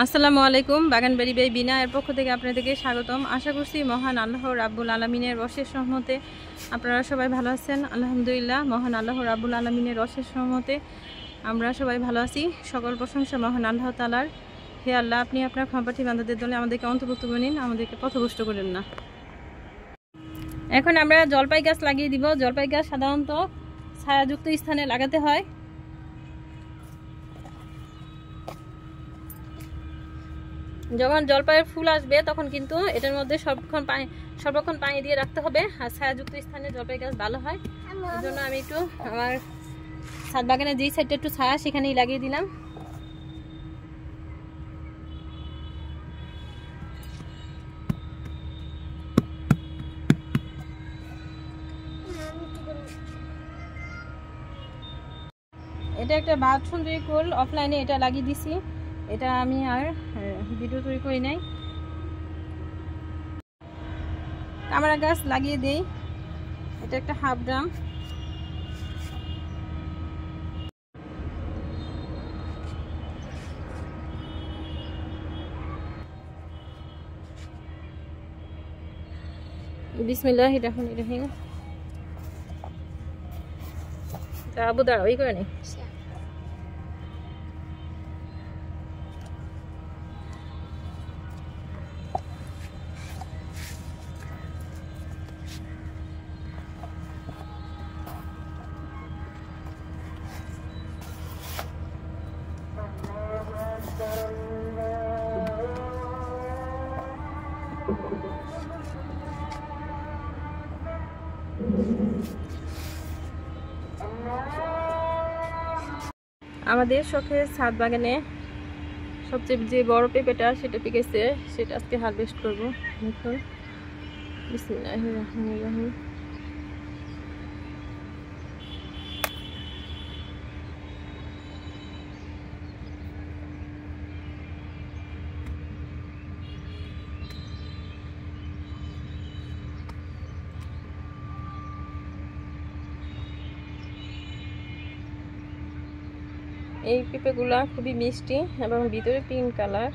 আসসালামু আলাইকুম। বাগানবাড়ি বাই বিনা এর পক্ষ থেকে আপনাদেরকে স্বাগতম। আশা করছি মহান আল্লাহ রাব্বুল আলামিনের অশেষ রহমতে আপনারা সবাই ভালো আছেন। আলহামদুলিল্লাহ, মহান আল্লাহ রাব্বুল আলামিনের অশেষ রহমতে আমরা সবাই ভালো আছি। সকল প্রশংসা মহান আল্লাহ তাআলার। হে আল্লাহ, আপনি আপনার ক্ষমাপ্রার্থী বান্দাদের দলে আমাদেরকে অন্তর্ভুক্ত করে নিন, আমাদেরকে পথভ্রষ্ট করেন না। এখন আমরা জলপাই গাছ লাগিয়ে দিব। জলপাই গাছ সাধারণত ছায়াযুক্ত স্থানে লাগাতে হয়। যখন জলপাইয়ের ফুল আসবে তখন কিন্তু এটার মধ্যে সর্বক্ষণ পানি দিয়ে রাখতে হবে, আর ছায়াযুক্ত স্থানে জলপাই গাছ ভালো হয়। এই জন্য আমি একটু আমার ছাদ বাগানে যেই সাইডটা একটু ছায়া সেখানেই লাগিয়ে দিলাম। এটা একটা বাদ সুন্দরী কুল, অফলাইনে এটা লাগিয়ে দিছি। এটা আমি আর ভিডিও তৈরি করি নাই। কামড়া গাছ লাগিয়ে দেই। এটা একটা হাফ ড্রাম। বিসমিল্লাহির রহমানির রহিম। আবু দাঁড়া, ওই করে নি। আমাদের শখের ছাদ বাগানে সবচেয়ে যে বড় পেঁপেটা সেটা পেকেছে, সেটা আজকে হারভেস্ট করবো। বিসমিল্লাহির রহমানির রহিম। এই পেঁপেগুলা খুবই মিষ্টি এবং ভিতরে পিঙ্ক কালার।